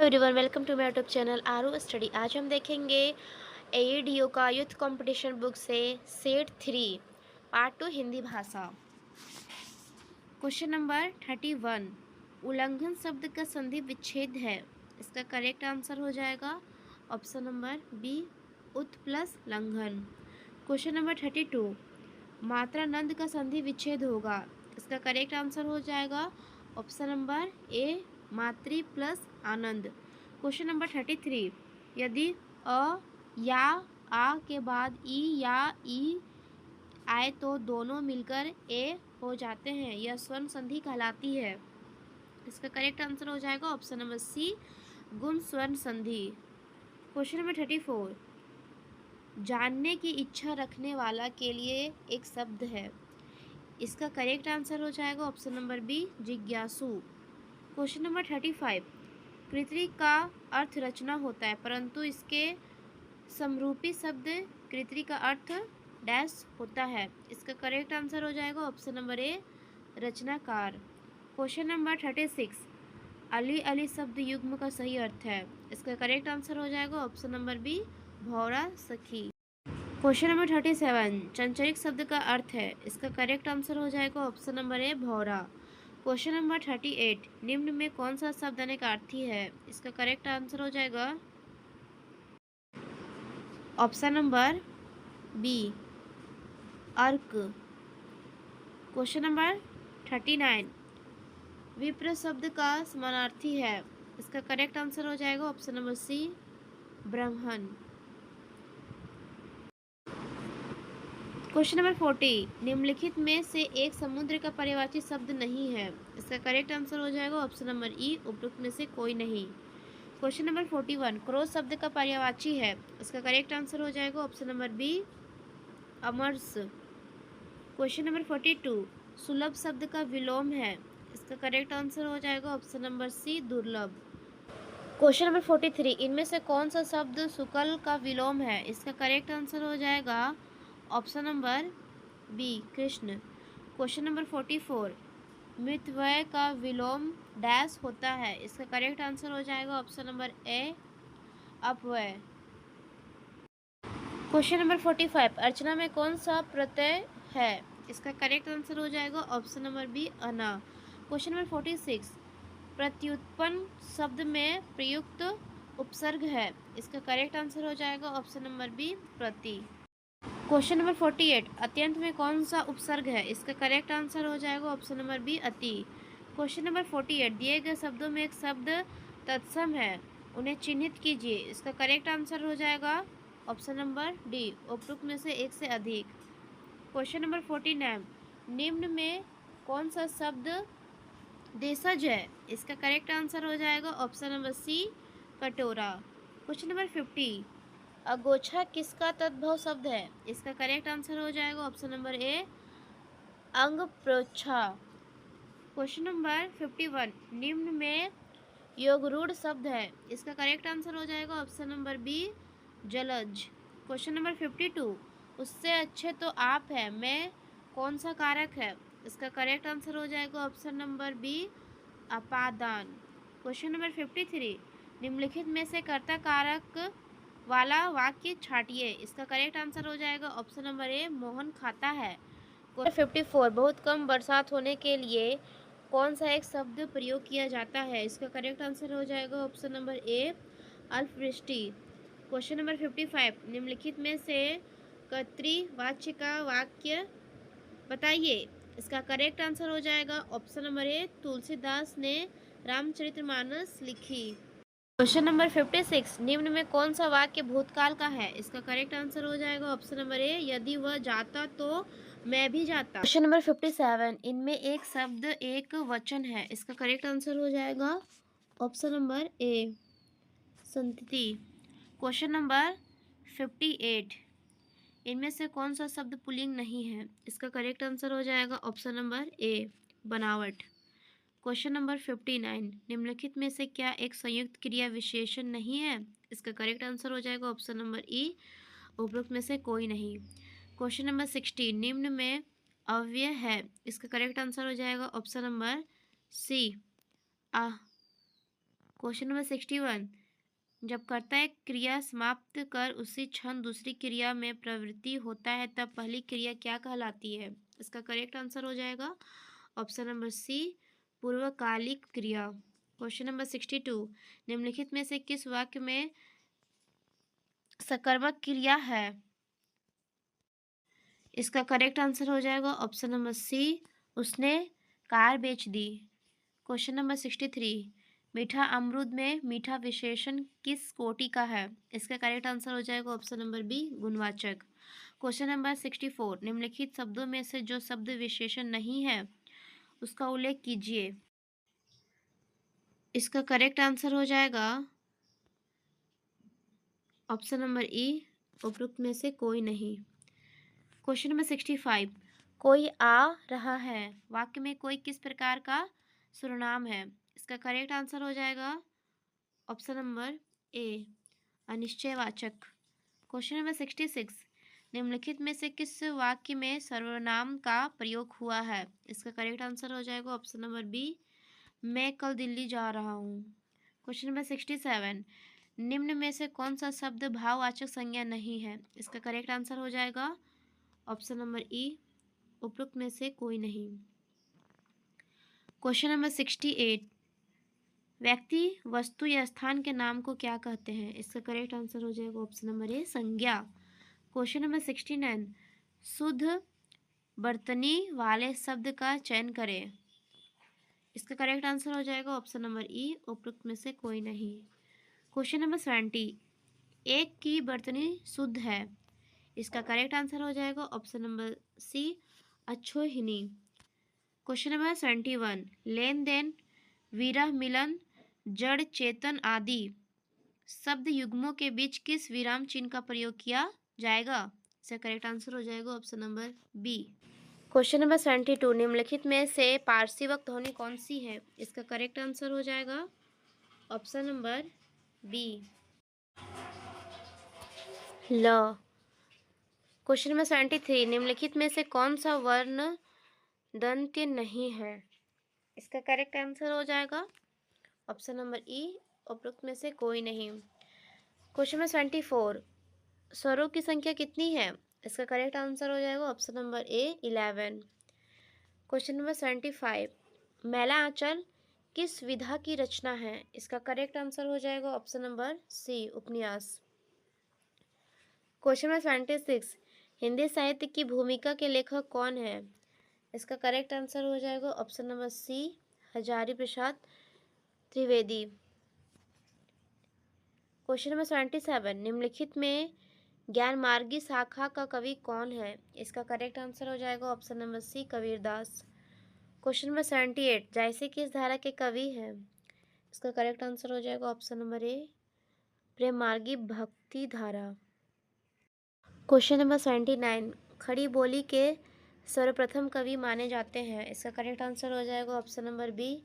Everyone, welcome to my YouTube channel Aaru study. आज हम देखेंगे एईडीओ का यूथ कंपटीशन बुक से सेट 3 पार्ट 2 हिंदी भाषा। क्वेश्चन नंबर 31, उल्लंघन शब्द का संधि विच्छेद है। इसका करेक्ट आंसर हो जाएगा ऑप्शन नंबर बी, उत प्लस लंघन। क्वेश्चन नंबर 32, मात्रानंद का संधि विच्छेद होगा। इसका करेक्ट आंसर हो जाएगा ऑप्शन नंबर ए, मातृ प्लस आनंद। क्वेश्चन नंबर 33, यदि अ या आ के बाद ई या ई आए तो दोनों मिलकर ए हो जाते हैं, यह स्वर्ण संधि कहलाती है। इसका करेक्ट आंसर हो जाएगा ऑप्शन नंबर सी, गुण स्वर्ण संधि। क्वेश्चन नंबर 34, जानने की इच्छा रखने वाला के लिए एक शब्द है। इसका करेक्ट आंसर हो जाएगा ऑप्शन नंबर बी, जिज्ञासु। क्वेश्चन नंबर 35, कृति का अर्थ रचना होता है, परंतु इसके समरूपी शब्द कृति का अर्थ डैश होता है। इसका करेक्ट आंसर हो जाएगा ऑप्शन नंबर ए, रचनाकार। क्वेश्चन नंबर 36, अली अली शब्द युग्म का सही अर्थ है। इसका करेक्ट आंसर हो जाएगा ऑप्शन नंबर बी, भौरा सखी। क्वेश्चन नंबर 37, चंचरिक शब्द का अर्थ है। इसका करेक्ट आंसर हो जाएगा ऑप्शन नंबर ए, भौरा। क्वेश्चन नंबर 38, निम्न में कौन सा शब्द अनेकार्थी है। इसका करेक्ट आंसर हो जाएगा ऑप्शन नंबर बी, अर्क। क्वेश्चन नंबर 39, विप्र शब्द का समानार्थी है। इसका करेक्ट आंसर हो जाएगा ऑप्शन नंबर सी, ब्राह्मण। क्वेश्चन नंबर 40, निम्नलिखित में से एक समुद्र का पर्यायवाची शब्द नहीं है। इसका करेक्ट आंसर हो जाएगा ऑप्शन नंबर ई, उपरोक्त में से कोई नहीं। क्वेश्चन नंबर 41, क्रोध शब्द का पर्यायवाची है। इसका करेक्ट आंसर हो जाएगा ऑप्शन नंबर बी, अमरस। क्वेश्चन नंबर 42, सुलभ शब्द का विलोम है। इसका करेक्ट आंसर हो जाएगा ऑप्शन नंबर सी, दुर्लभ। क्वेश्चन नंबर 43, इनमें से कौन सा शब्द शुक्ल का विलोम है। इसका करेक्ट आंसर हो जाएगा option number B, Krishna. Question number 44, मृतव्यय का विलोम डैश होता है। इसका करेक्ट आंसर हो जाएगा ऑप्शन नंबर ए, अपव्यय। क्वेश्चन नंबर 45, अर्चना में कौन सा प्रत्यय है। इसका करेक्ट आंसर हो जाएगा ऑप्शन नंबर बी, अना। क्वेश्चन नंबर 46, प्रत्युत्पन्न शब्द में प्रयुक्त उपसर्ग है। इसका करेक्ट आंसर हो जाएगा ऑप्शन नंबर बी, प्रति। क्वेश्चन नंबर 48, अत्यंत में कौन सा उपसर्ग है। इसका करेक्ट आंसर हो जाएगा ऑप्शन नंबर बी, अति। क्वेश्चन नंबर 48, दिए गए शब्दों में एक शब्द तत्सम है, उन्हें चिन्हित कीजिए। इसका करेक्ट आंसर हो जाएगा ऑप्शन नंबर डी, उपरोक्त में से एक से अधिक। क्वेश्चन नंबर 49, निम्न में कौन सा शब्द देशज है। इसका करेक्ट आंसर हो जाएगा ऑप्शन नंबर सी, कटोरा। क्वेश्चन नंबर 50, अगोछा किसका तद्भव शब्द है। इसका करेक्ट आंसर हो जाएगा ऑप्शन नंबर ए, अंग प्रोच्छा। क्वेश्चन नंबर 51, निम्न में योगरूढ़ शब्द है। इसका करेक्ट आंसर हो जाएगा ऑप्शन नंबर बी, जलज। क्वेश्चन नंबर 52, उससे अच्छे तो आप है, मैं कौन सा कारक है। इसका करेक्ट आंसर हो जाएगा ऑप्शन नंबर बी, अपादान। क्वेश्चन नंबर 53, निम्नलिखित में से कर्ता कारक वाला वाक्य छाटिए। इसका करेक्ट आंसर हो जाएगा ऑप्शन नंबर ए, मोहन खाता है। क्वेश्चन 54, बहुत कम बरसात होने के लिए कौन सा एक शब्द प्रयोग किया जाता है। इसका करेक्ट आंसर हो जाएगा ऑप्शन नंबर ए, अल्पवृष्टि। क्वेश्चन नंबर 55, निम्नलिखित में से कर्तृवाच्य का वाक्य बताइए। इसका करेक्ट आंसर हो जाएगा ऑप्शन नंबर ए, तुलसीदास ने रामचरितमानस लिखी। क्वेश्चन नंबर 56, निम्न में कौन सा वाक्य भूतकाल का है। इसका करेक्ट आंसर हो जाएगा ऑप्शन नंबर ए, यदि वह जाता तो मैं भी जाता। क्वेश्चन नंबर 57, इनमें एक शब्द एक वचन है। इसका करेक्ट आंसर हो जाएगा ऑप्शन नंबर ए, संतति। क्वेश्चन नंबर 58, इनमें से कौन सा शब्द पुल्लिंग नहीं है। इसका करेक्ट आंसर हो जाएगा ऑप्शन नंबर ए, बनावट। क्वेश्चन नंबर 59, निम्नलिखित में से क्या एक संयुक्त क्रिया विशेषण नहीं है। इसका करेक्ट आंसर हो जाएगा ऑप्शन नंबर ई, उपरोक्त में से कोई नहीं। क्वेश्चन नंबर 60, निम्न में अव्यय है। इसका करेक्ट आंसर हो जाएगा option number C, question number 61, जब कर्ता एक क्रिया समाप्त कर उसी क्षण दूसरी क्रिया में प्रवृत्ति होता है तब पहली क्रिया क्या कहलाती है? इसका करेक्ट आंसर हो जाएगा ऑप्शन नंबर सी, पूर्वकालिक क्रिया। क्वेश्चन नंबर 62, निम्नलिखित में से किस वाक्य में सकर्मक क्रिया है? इसका करेक्ट आंसर हो जाएगा ऑप्शन नंबर सी, उसने कार बेच दी। क्वेश्चन नंबर 63, मीठा अमरूद में मीठा विशेषण किस कोटि का है? इसका करेक्ट आंसर हो जाएगा ऑप्शन नंबर बी, गुणवाचक। क्वेश्चन नंबर 64, निम्नलिखित शब्दों में से जो शब्द विशेषण नहीं है उसका उल्लेख कीजिए। इसका करेक्ट आंसर हो जाएगा ऑप्शन नंबर ई, उपरोक्त में से कोई नहीं। क्वेश्चन नंबर 65, कोई आ रहा है वाक्य में कोई किस प्रकार का सर्वनाम है? इसका करेक्ट आंसर हो जाएगा ऑप्शन नंबर ए, अनिश्चयवाचक। क्वेश्चन नंबर 66, निम्नलिखित में से किस वाक्य में सर्वनाम का प्रयोग हुआ है? इसका करेक्ट आंसर हो जाएगा ऑप्शन नंबर बी, मैं कल दिल्ली जा रहा हूँ। क्वेश्चन नंबर 67, निम्न में से कौन सा शब्द भाववाचक संज्ञा नहीं है? इसका करेक्ट आंसर हो जाएगा ऑप्शन नंबर ई, उपरोक्त में से कोई नहीं। क्वेश्चन नंबर 68, व्यक्ति वस्तु या स्थान के नाम को क्या कहते हैं? इसका करेक्ट आंसर हो जाएगा ऑप्शन नंबर ए, संज्ञा। क्वेश्चन नंबर 69, शुद्ध बर्तनी वाले शब्द का चयन करें। इसका करेक्ट आंसर हो जाएगा ऑप्शन नंबर ई, उपरोक्त में से कोई नहीं। क्वेश्चन नंबर 70, एक की बर्तनी शुद्ध है। इसका करेक्ट आंसर हो जाएगा ऑप्शन नंबर सी, अक्षोहिणी। क्वेश्चन नंबर 71, लेन देन, विरह, मिलन, जड़, चेतन आदि शब्द युग्मों के बीच किस विराम चिन्ह का प्रयोग किया जाएगा? इसका करेक्ट आंसर हो जाएगा option number B. Question number 72, निम्नलिखित में से पार्श्विक ध्वनि कौन सी है? इसका करेक्ट आंसर हो जाएगा ऑप्शन नंबर बी, ल। क्वेश्चन नंबर 73, निम्नलिखित में से कौन सा वर्ण दंत्य नहीं है? इसका करेक्ट आंसर हो जाएगा ऑप्शन नंबर ई, उपरोक्त में से कोई नहीं। क्वेश्चन नंबर 74, स्वरों की संख्या कितनी है? इसका करेक्ट आंसर हो जाएगा ऑप्शन नंबर ए, 11। क्वेश्चन नंबर 75, मैला आंचल किस विधा की रचना है? इसका करेक्ट आंसर हो जाएगा ऑप्शन नंबर सी, उपन्यास। क्वेश्चन नंबर 76, हिंदी साहित्य की भूमिका के लेखक कौन है? इसका करेक्ट आंसर हो जाएगा ऑप्शन नंबर सी, हजारी प्रसाद त्रिवेदी। क्वेश्चन नंबर 77, निम्नलिखित में ज्ञान मार्गी शाखा का कवि कौन है? इसका करेक्ट आंसर हो जाएगा option number C, Kabirdas. Question number 78, जैसे किस धारा के कवि हैं? इसका करेक्ट आंसर हो जाएगा ऑप्शन नंबर ए, प्रेम मार्गी भक्ति धारा। क्वेश्चन नंबर 79, खड़ी बोली के सर्वप्रथम कवि माने जाते हैं। इसका करेक्ट आंसर हो जाएगा ऑप्शन नंबर बी,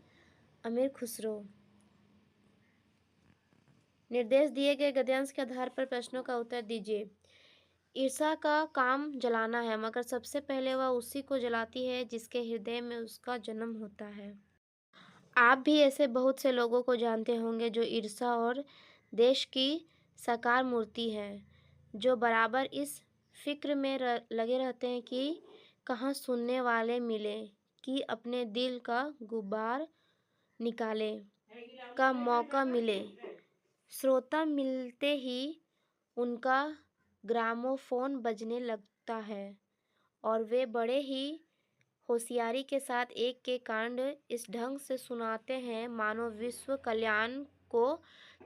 अमीर खुसरो। निर्देश दिए गए गद्यांश के आधार पर प्रश्नों का उत्तर दीजिए। ईर्ष्या का काम जलाना है मगर सबसे पहले वह उसी को जलाती है जिसके हृदय में उसका जन्म होता है। आप भी ऐसे बहुत से लोगों को जानते होंगे जो ईर्ष्या और देश की साकार मूर्ति है, जो बराबर इस फिक्र में लगे रहते हैं कि कहाँ सुनने वाले मिले, कि अपने दिल का गुबार निकाले का मौका मिले। श्रोता मिलते ही उनका ग्रामोफोन बजने लगता है और वे बड़े ही होशियारी के साथ एक के कांड इस ढंग से सुनाते हैं मानो विश्व कल्याण को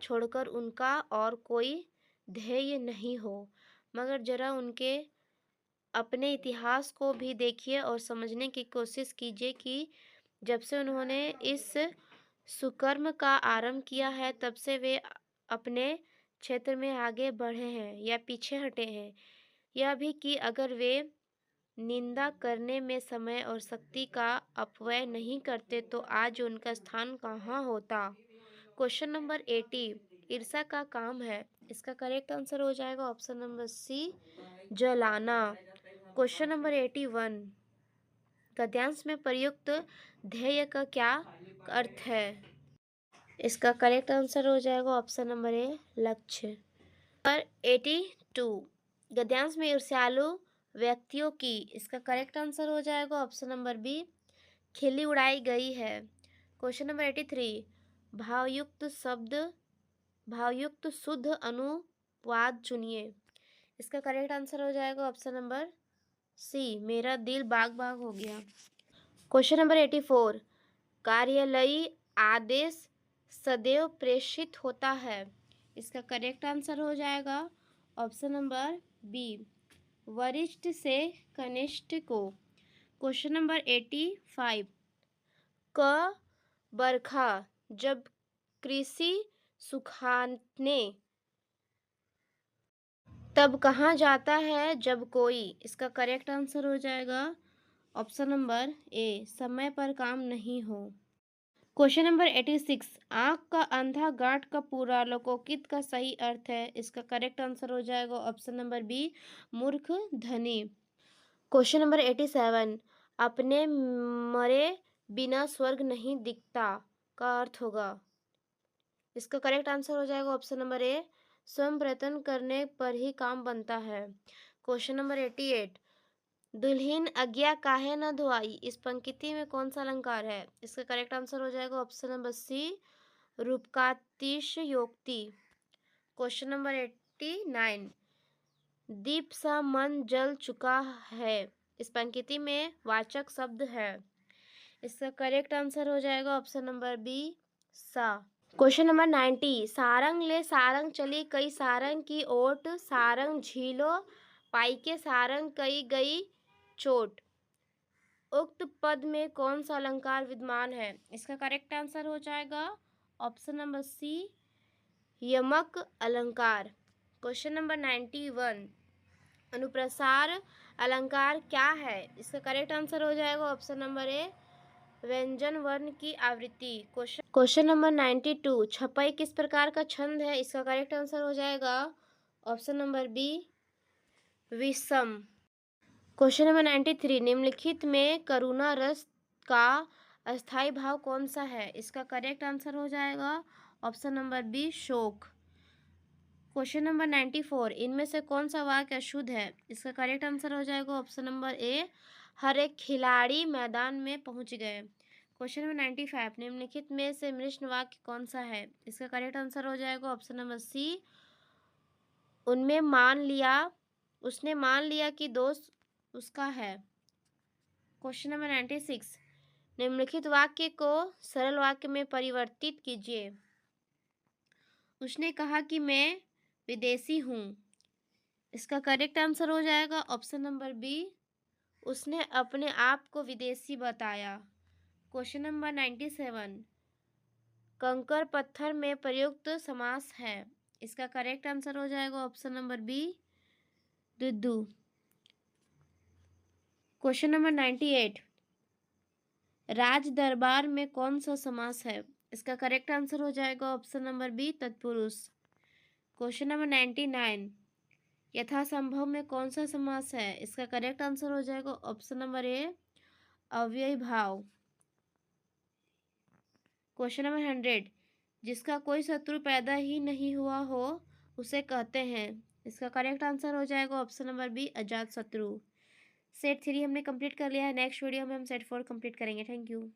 छोड़कर उनका और कोई ध्येय नहीं हो। मगर जरा उनके अपने इतिहास को भी देखिए और समझने की कोशिश कीजिए कि जब से उन्होंने इस सुकर्म का आरंभ किया है तब से वे अपने क्षेत्र में आगे बढ़े हैं या पीछे हटे हैं। यह भी कि अगर वे निंदा करने में समय और शक्ति का अपव्यय नहीं करते तो आज उनका स्थान कहाँ होता। क्वेश्चन नंबर 80, ईर्ष्या का काम है। इसका करेक्ट आंसर हो जाएगा ऑप्शन नंबर सी, जलाना। क्वेश्चन नंबर 81, गद्यांश में प्रयुक्त ध्येय का क्या अर्थ है? इसका करेक्ट आंसर हो जाएगा ऑप्शन नंबर ए लक्ष्य। नंबर 82 गद्यांश में ईर्ष्यालु व्यक्तियों की, इसका करेक्ट आंसर हो जाएगा ऑप्शन नंबर बी खिल्ली उड़ाई गई है। क्वेश्चन नंबर 83 भावयुक्त शुद्ध अनुवाद चुनिए, इसका करेक्ट आंसर हो जाएगा ऑप्शन नंबर सी मेरा दिल बाग बाग हो गया। क्वेश्चन नंबर 84 कार्यालयी आदेश सदैव प्रेषित होता है, इसका करेक्ट आंसर हो जाएगा ऑप्शन नंबर बी वरिष्ठ से कनिष्ठ को। क्वेश्चन नंबर 85 क बरखा जब कृषि सुखाने तब कहाँ जाता है जब कोई, इसका करेक्ट आंसर हो जाएगा ऑप्शन नंबर ए समय पर काम नहीं हो। क्वेश्चन नंबर 86 आंख का अंधा गांठ का पूरा लोकोकित का सही अर्थ है, इसका करेक्ट आंसर हो जाएगा ऑप्शन नंबर बी मूर्ख धनी। क्वेश्चन नंबर 87 अपने मरे बिना स्वर्ग नहीं दिखता का अर्थ होगा, इसका करेक्ट आंसर हो जाएगा ऑप्शन नंबर ए स्वयं प्रयत्न करने पर ही काम बनता है। क्वेश्चन नंबर 88 दुल्हीन आज्ञा काहे न धोआई, इस पंक्ति में कौन सा अलंकार है, इसका करेक्ट आंसर हो जाएगा ऑप्शन नंबर सी रूपकातिशयोक्ति। क्वेश्चन नंबर 89 दीप सा मन जल चुका है, इस पंक्ति में वाचक शब्द है, इसका करेक्ट आंसर हो जाएगा ऑप्शन नंबर बी सा। क्वेश्चन नंबर 90 सारंग ले सारंग चली कई सारंग की ओट सारंग झीलो पाइके सारंग कई गई चोट, उक्त पद में कौन सा अलंकार विद्यमान है, इसका करेक्ट आंसर हो जाएगा ऑप्शन नंबर सी यमक अलंकार। क्वेश्चन नंबर 91 अनुप्रसार अलंकार क्या है, इसका करेक्ट आंसर हो जाएगा ऑप्शन नंबर ए व्यंजन वर्ण की आवृत्ति। क्वेश्चन नंबर 92 छपई किस प्रकार का छंद है, इसका करेक्ट आंसर हो जाएगा ऑप्शन नंबर बी विषम। क्वेश्चन नंबर 93 निम्नलिखित में करुणा रस का अस्थाई भाव कौन सा है, इसका करेक्ट आंसर हो जाएगा ऑप्शन नंबर बी शोक। क्वेश्चन नंबर 94 इनमें से कौन सा वाक्य अशुद्ध है, इसका करेक्ट आंसर हो जाएगा ऑप्शन नंबर ए हर एक खिलाड़ी मैदान में पहुंच गए। क्वेश्चन नंबर 95 निम्नलिखित में से मिश्र वाक्य कौन सा है, इसका करेक्ट आंसर हो जाएगा ऑप्शन नंबर सी उसने मान लिया कि दोस्त उसका है। क्वेश्चन नंबर 96 निम्नलिखित वाक्य को सरल वाक्य में परिवर्तित कीजिए, उसने कहा कि मैं विदेशी हूँ, इसका करेक्ट आंसर हो जाएगा ऑप्शन नंबर बी उसने अपने आप को विदेशी बताया। क्वेश्चन नंबर 97 कंकर पत्थर में प्रयुक्त समास है, इसका करेक्ट आंसर हो जाएगा ऑप्शन नंबर बी दुद्दू। क्वेश्चन नंबर 98 राज दरबार में कौन सा समास है, इसका करेक्ट आंसर हो जाएगा ऑप्शन नंबर बी तत्पुरुष। क्वेश्चन नंबर 99 यथासंभव में कौन सा समास है, इसका करेक्ट आंसर हो जाएगा ऑप्शन नंबर ए अव्ययी भाव। क्वेश्चन नंबर 100 जिसका कोई शत्रु पैदा ही नहीं हुआ हो उसे कहते हैं, इसका करेक्ट आंसर हो जाएगा ऑप्शन नंबर बी अजात शत्रु। सेट 3 हमने कंप्लीट कर लिया है, नेक्स्ट वीडियो में हम सेट 4 कंप्लीट करेंगे। Thank you.